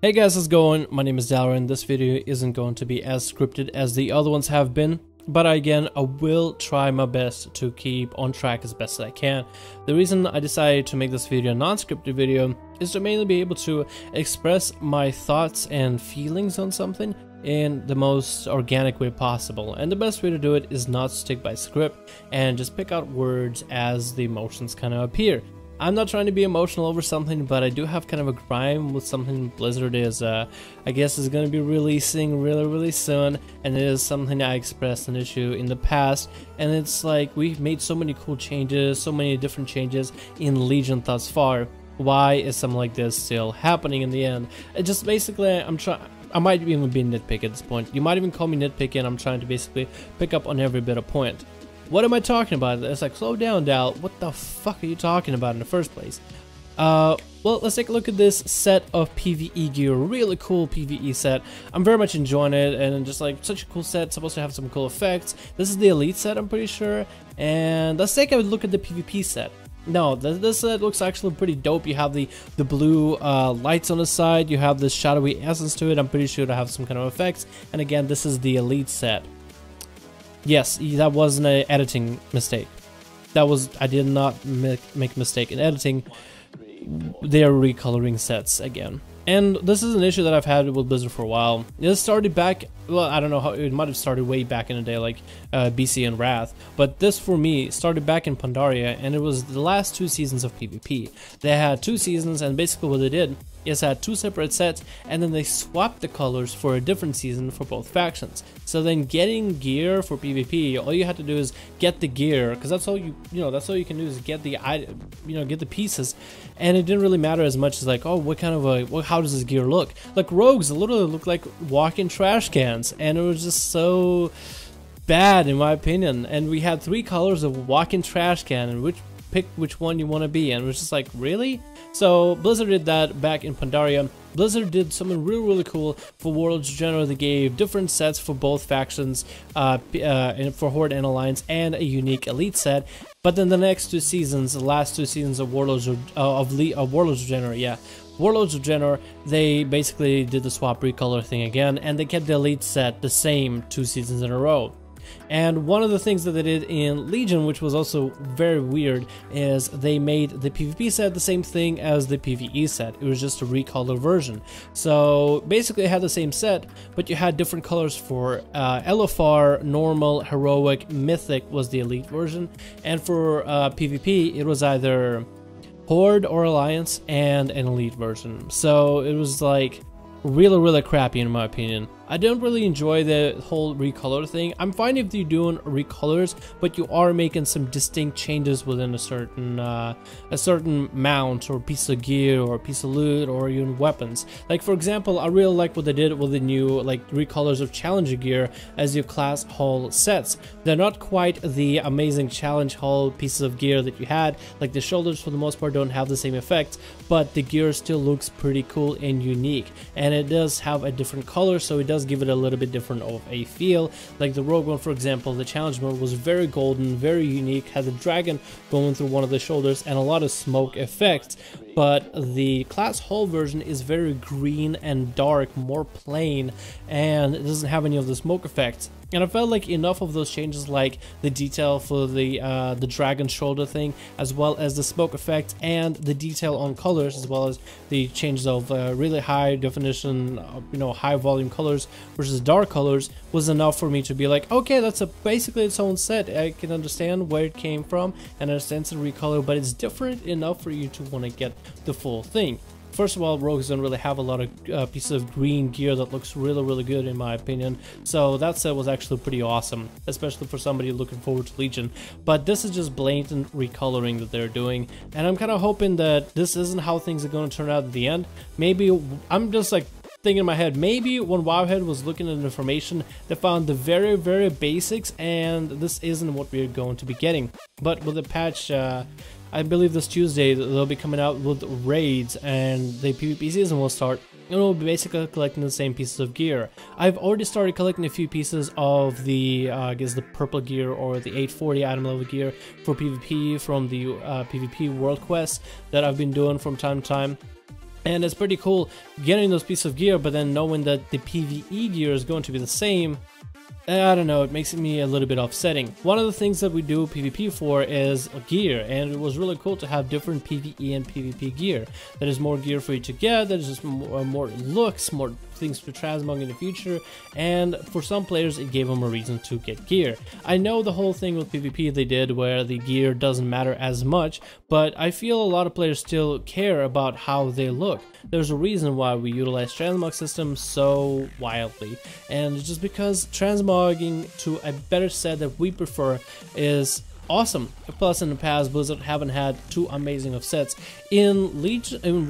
Hey guys, how's it going? My name is Dallar and this video isn't going to be as scripted as the other ones have been, but again, I will try my best to keep on track as best as I can. The reason I decided to make this video a non-scripted video is to mainly be able to express my thoughts and feelings on something in the most organic way possible, and the best way to do it is not stick by script and just pick out words as the emotions kind of appear. I'm not trying to be emotional over something, but I do have kind of a grime with something Blizzard is, I guess is going to be releasing really soon, and it is something I expressed an issue in the past, and it's like we've made so many cool changes, so many different changes in Legion thus far. Why is something like this still happening in the end? It just basically, I might even be nitpicking at this point. You might even call me nitpicking. I'm trying to basically pick up on every bit of point. What am I talking about? It's like, slow down, Dal. What the fuck are you talking about in the first place? Well, let's take a look at this set of PvE gear. Really cool PvE set. I'm very much enjoying it, and just like such a cool set. It's supposed to have some cool effects. This is the Elite set, I'm pretty sure. And let's take a look at the PvP set. No, this set looks actually pretty dope. You have the blue lights on the side. You have this shadowy essence to it. I'm pretty sure to have some kind of effects. And again, this is the Elite set. Yes, that wasn't an editing mistake. I did not make a mistake in editing. They are recoloring sets again. And this is an issue that I've had with Blizzard for a while. It started back, well, I don't know how, it might have started way back in the day, like BC and Wrath. But this, for me, started back in Pandaria, and it was the last 2 seasons of PvP. They had 2 seasons, and basically what they did is had 2 separate sets, and then they swapped the colors for a different season for both factions. So then getting gear for PvP, all you had to do is get the gear, because that's all that's all you can do is get the get the pieces, and it didn't really matter as much as like, oh, what kind of how does this gear look? Like rogues literally look like walking trash cans, and it was just so bad in my opinion. And we had 3 colors of walking trash can, and pick which one you want to be, and it was just like, really? So Blizzard did that back in Pandaria. Blizzard did something really cool for Warlords of Draenor. They gave different sets for both factions, for Horde and Alliance, and a unique Elite set. But then the next 2 seasons, the last 2 seasons of Warlords of Draenor, yeah, Warlords of Draenor, they basically did the swap recolor thing again, and they kept the Elite set the same 2 seasons in a row. And one of the things that they did in Legion, which was also very weird, is they made the PvP set the same thing as the PvE set. It was just a recolor version. So basically it had the same set, but you had different colors for LFR, normal, heroic, mythic was the Elite version, and for PvP it was either Horde or Alliance and an Elite version. So it was like really crappy in my opinion. I don't really enjoy the whole recolor thing. I'm fine if you're doing recolors, but you are making some distinct changes within a certain mount or piece of gear or piece of loot or even weapons. Like for example, I really like what they did with the new like recolors of Challenger gear as your class hall sets. They're not quite the amazing challenge hall pieces of gear that you had. Like the shoulders for the most part don't have the same effect, but the gear still looks pretty cool and unique, and it does have a different color, so it does give it a little bit different of a feel. Like the Rogue one, for example, the challenge mode was very golden, very unique, had the dragon going through one of the shoulders and a lot of smoke effects. But the class hall version is very green and dark, more plain, and it doesn't have any of the smoke effects. And I felt like enough of those changes, like the detail for the dragon shoulder thing, as well as the smoke effect and the detail on colors, as well as the changes of really high definition, high volume colors versus dark colors, was enough for me to be like, okay, that's basically its own set. I can understand where it came from and understand the recolor, but it's different enough for you to want to get the full thing. First of all, rogues don't really have a lot of pieces of green gear that looks really good in my opinion, so that set was actually pretty awesome, especially for somebody looking forward to Legion. But this is just blatant recoloring that they're doing, and I'm kind of hoping that this isn't how things are going to turn out at the end. Maybe, I'm just like thinking in my head, maybe when Wowhead was looking at information, they found the very basics, and this isn't what we're going to be getting. But with the patch, I believe this Tuesday they'll be coming out with raids, and the PvP season will start, and we'll be basically collecting the same pieces of gear. I've already started collecting a few pieces of the, I guess the purple gear or the 840 item level gear for PvP from the PvP World Quest that I've been doing from time to time. And it's pretty cool getting those pieces of gear, but then knowing that the PvE gear is going to be the same, I don't know, it makes me a little bit upsetting. One of the things that we do PvP for is gear, and it was really cool to have different PvE and PvP gear. There is more gear for you to get, there's just more looks, more things to transmog in the future, and for some players it gave them a reason to get gear. I know the whole thing with PvP they did where the gear doesn't matter as much, but I feel a lot of players still care about how they look. There's a reason why we utilize transmog systems so wildly, and it's just because transmogging to a better set that we prefer is awesome. Plus, in the past, Blizzard haven't had too amazing of sets. In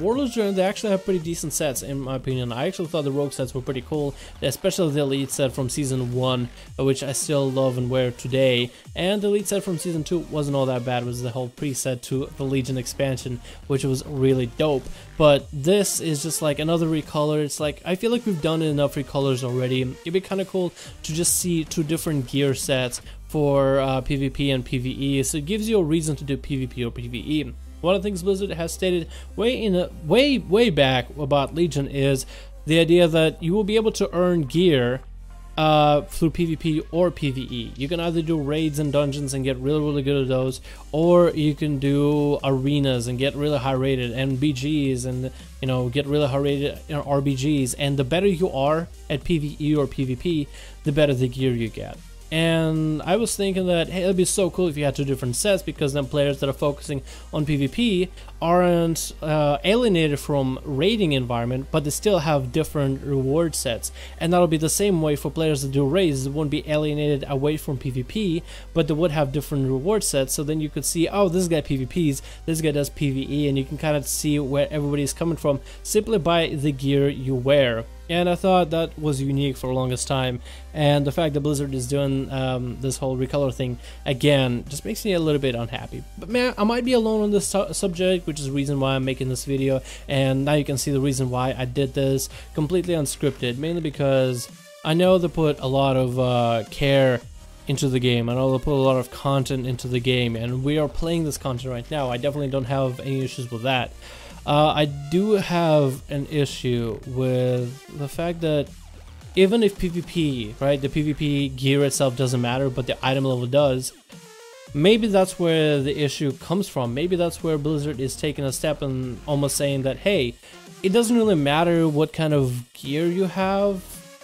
Warlords, they actually have pretty decent sets, in my opinion. I actually thought the Rogue sets were pretty cool, especially the Elite set from Season 1, which I still love and wear today. And the Elite set from Season 2 wasn't all that bad. It was the whole preset to the Legion expansion, which was really dope. But this is just like another recolor. It's like, I feel like we've done enough recolors already. It'd be kind of cool to just see 2 different gear sets for PvP and PvE, so it gives you a reason to do PvP or PvE. One of the things Blizzard has stated way back about Legion is the idea that you will be able to earn gear through PvP or PvE. You can either do raids and dungeons and get really good at those, or you can do arenas and get really high rated, and BGs and, you know, get really high rated RBGs. And the better you are at PvE or PvP, the better the gear you get. And I was thinking that, hey, it'd be so cool if you had 2 different sets, because then players that are focusing on PvP aren't alienated from raiding environment, but they still have different reward sets. And that'll be the same way for players that do raids. They won't be alienated away from PvP, but they would have different reward sets. So then you could see, oh, this guy PvPs, this guy does PvE, and you can kind of see where everybody's coming from simply by the gear you wear. And I thought that was unique for the longest time, and the fact that Blizzard is doing this whole recolor thing again just makes me a little bit unhappy. But man, I might be alone on this subject, which is the reason why I'm making this video, and now you can see the reason why I did this completely unscripted, mainly because I know they put a lot of care into the game. I know they put a lot of content into the game, and we are playing this content right now. I definitely don't have any issues with that. I do have an issue with the fact that even if PvP, right, the PvP gear itself doesn't matter, but the item level does, maybe that's where the issue comes from. Maybe that's where Blizzard is taking a step and almost saying that, hey, it doesn't really matter what kind of gear you have,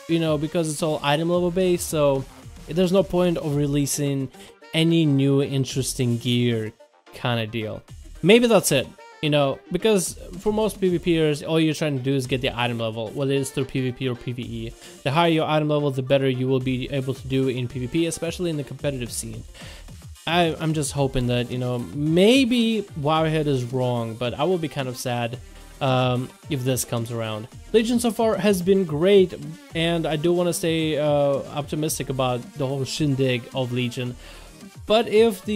you know, because it's all item level based, so there's no point of releasing any new interesting gear kind of deal. Maybe that's it. You know, because for most PvPers, all you're trying to do is get the item level, whether it's through PvP or PvE. The higher your item level, the better you will be able to do in PvP, especially in the competitive scene. I'm just hoping that, you know, maybe Wowhead is wrong, but I will be kind of sad if this comes around. Legion so far has been great, and I do want to stay optimistic about the whole shindig of Legion. But if the,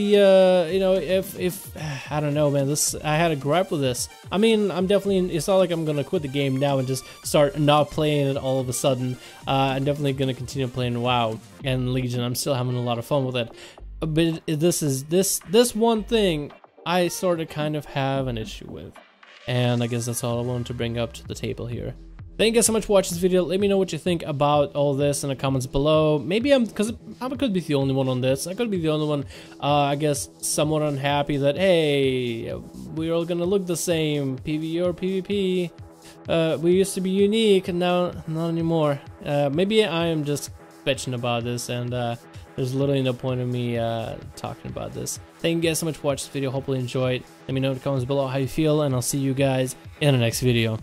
you know, if I don't know, man, I had a gripe with this. I mean, I'm definitely, it's not like I'm gonna quit the game now and just start not playing it all of a sudden. I'm definitely gonna continue playing WoW and Legion. I'm still having a lot of fun with it. But this one thing I sort of kind of have an issue with. And I guess that's all I wanted to bring up to the table here. Thank you guys so much for watching this video. Let me know what you think about all this in the comments below. Maybe because I could be the only one on this. I could be the only one, I guess, somewhat unhappy that, hey, we're all gonna look the same, PvE or PvP. We used to be unique, and now not anymore. Maybe I am just bitching about this, and there's literally no point in me talking about this. Thank you guys so much for watching this video. Hopefully you enjoyed. Let me know in the comments below how you feel, and I'll see you guys in the next video.